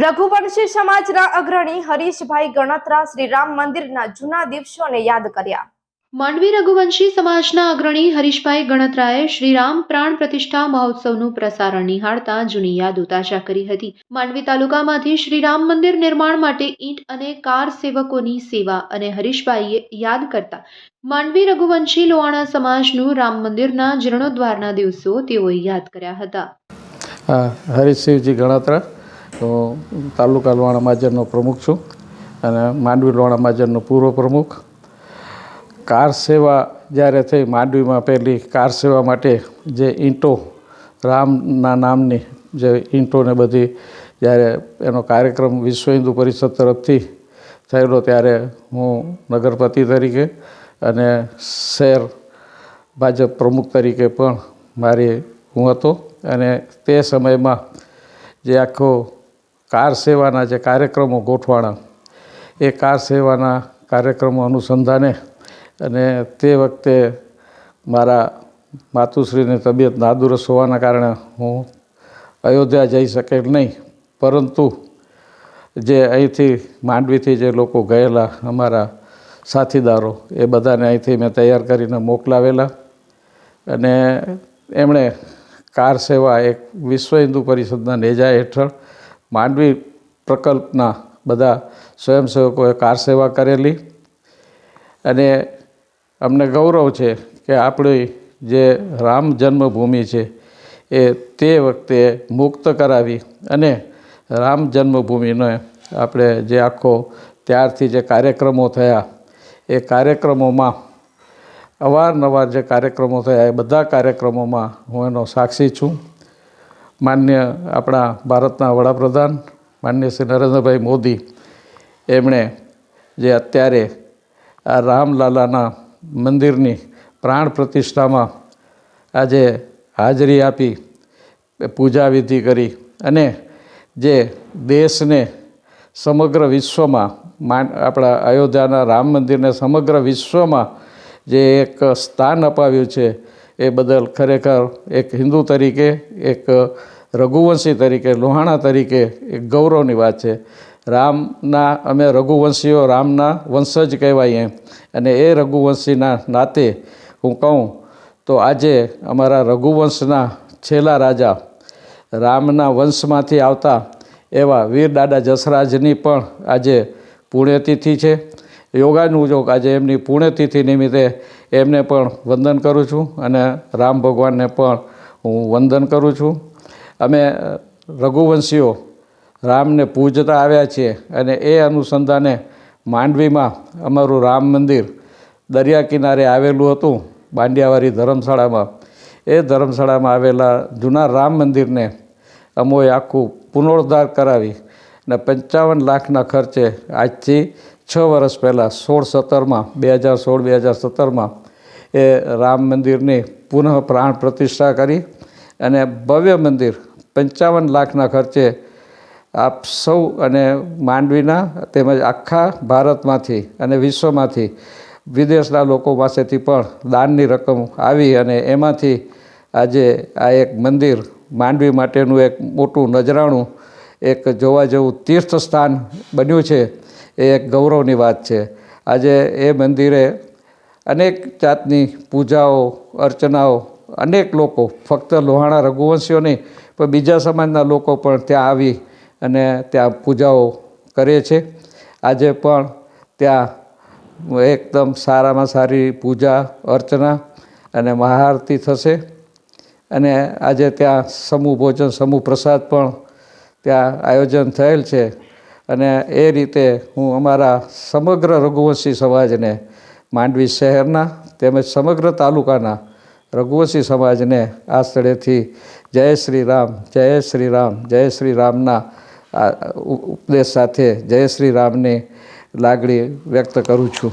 રઘુવંશી સમાજના અગ્રણી હરીશભાઈ ગણત્રા શ્રી રામ મંદિરના જૂના દિવસોને યાદ કર્યા. માંડવી રઘુવંશી સમાજના અગ્રણી હરીશભાઈ ગણત્રાએ શ્રીરામ પ્રાણ પ્રતિષ્ઠા મહોત્સવનું પ્રસારણ નિહાળતા જૂની યાદો તાજા કરી હતી. માંડવી તાલુકામાંથી શ્રીરામ મંદિર નિર્માણ માટે ઈંટ અને કાર સેવકોની સેવા અને હરીશભાઈએ યાદ કરતા માંડવી રઘુવંશી લોહાણા સમાજનું રામ મંદિરના જીર્ણોદ્વારના દિવસો તેઓએ યાદ કર્યા હતા. હરીશસિંહજી ગણાત્રા, હું તાલુકા લોહાણા મહાજનનો પ્રમુખ છું અને માંડવી લોહાણા મહાજનનો પૂર્વ પ્રમુખ. કાર સેવા જ્યારે થઈ માંડવીમાં, પહેલી કાર સેવા માટે જે ઈંટો, રામના નામની જે ઈંટોને બધી જ્યારે એનો કાર્યક્રમ વિશ્વ હિન્દુ પરિષદ તરફથી થયેલો, ત્યારે હું નગરપતિ તરીકે અને શહેર ભાજપ પ્રમુખ તરીકે પણ હું હતો. અને તે સમયમાં જે આખો કાર સેવાના જે કાર્યક્રમો ગોઠવાણા, એ કાર સેવાના કાર્યક્રમો અનુસંધાને અને તે વખતે મારા માતુશ્રીની તબિયત નાદુરસ્ત હોવાના કારણે હું અયોધ્યા જઈ શકેલ નહીં, પરંતુ જે અહીંથી માંડવીથી જે લોકો ગયેલા અમારા સાથીદારો, એ બધાને અહીંથી મેં તૈયાર કરીને મોકલાવેલા. અને એમણે કાર સેવા એક વિશ્વ હિન્દુ પરિષદના નેજા હેઠળ માંડવી પ્રકલ્પના બધા સ્વયંસેવકોએ કાર સેવા કરેલી. અને અમને ગૌરવ છે કે આપણી જે રામ જન્મભૂમિ છે એ તે વખતે મુક્ત કરાવી અને રામ જન્મભૂમિને આપણે જે આખો ત્યારથી જે કાર્યક્રમો થયા, એ કાર્યક્રમોમાં અવારનવાર જે કાર્યક્રમો થયા, એ બધા કાર્યક્રમોમાં હું એનો સાક્ષી છું. માન્ય આપણા ભારતના વડાપ્રધાન માન્ય શ્રી નરેન્દ્રભાઈ મોદી, એમણે જે અત્યારે આ રામલાલાના મંદિરની પ્રાણ પ્રતિષ્ઠામાં આજે હાજરી આપી, પૂજા વિધિ કરી અને જે દેશને સમગ્ર વિશ્વમાં આપણા અયોધ્યાના રામ મંદિરને સમગ્ર વિશ્વમાં જે એક સ્થાન અપાવ્યું છે, એ બદલ ખરેખર એક હિન્દુ તરીકે, એક રઘુવંશી તરીકે, લોહાણા તરીકે એક ગૌરવની વાત છે. રામના અમે રઘુવંશીઓ રામના વંશજ કહેવાય એમ, અને એ રઘુવંશીના નાતે હું કહું તો આજે અમારા રઘુવંશના છેલ્લા રાજા, રામના વંશમાંથી આવતા એવા વીર દાદા જસરાજની પણ આજે પુણ્યતિથિ છે. યોગાનુયોગ આજે એમની પુણ્યતિથિ નિમિત્તે એમને પણ વંદન કરું છું અને રામ ભગવાનને પણ હું વંદન કરું છું. અમે રઘુવંશીઓ રામને પૂજતા આવ્યા છીએ અને એ અનુસંધાને માંડવીમાં અમારું રામ મંદિર દરિયા કિનારે આવેલું હતું, બાંડિયાવારી ધર્મશાળામાં. એ ધર્મશાળામાં આવેલા જૂના રામ મંદિરને અમોએ આખું પુનરોદ્ધાર કરાવી અને 55 લાખના ખર્ચે આજથી 6 વર્ષ પહેલાં 2017માં એ રામ મંદિરની પુનઃ પ્રાણ પ્રતિષ્ઠા કરી અને ભવ્ય મંદિર 55 લાખના ખર્ચે આપ સૌ અને માંડવીના તેમજ આખા ભારતમાંથી અને વિશ્વમાંથી વિદેશના લોકો પાસેથી પણ દાનની રકમ આવી અને એમાંથી આજે આ એક મંદિર માંડવી માટેનું એક મોટું નજરાણું, એક જોવા જેવું તીર્થ સ્થાન બન્યું છે. એ એક ગૌરવની વાત છે. આજે એ મંદિરે અનેક જાતની પૂજાઓ અર્ચનાઓ, અનેક લોકો, ફક્ત લોહાણા રઘુવંશીઓ નહીં પણ બીજા સમાજના લોકો પણ ત્યાં આવી અને ત્યાં પૂજાઓ કરે છે. આજે પણ ત્યાં એકદમ સારામાં સારી પૂજા અર્ચના અને મહાઆરતી થશે. અને આજે ત્યાં સમૂહ ભોજન, સમૂહ પ્રસાદ પણ ત્યાં આયોજન થયેલ છે. અને એ રીતે હું અમારા સમગ્ર રઘુવંશી સમાજને, માંડવી શહેરના તેમજ સમગ્ર તાલુકાના રઘુવંશી સમાજને આ સ્થળેથી જય શ્રી રામ, જય શ્રી રામ, જય શ્રી રામના ઉપદેશ સાથે જય શ્રી રામની લાગણી વ્યક્ત કરું છું.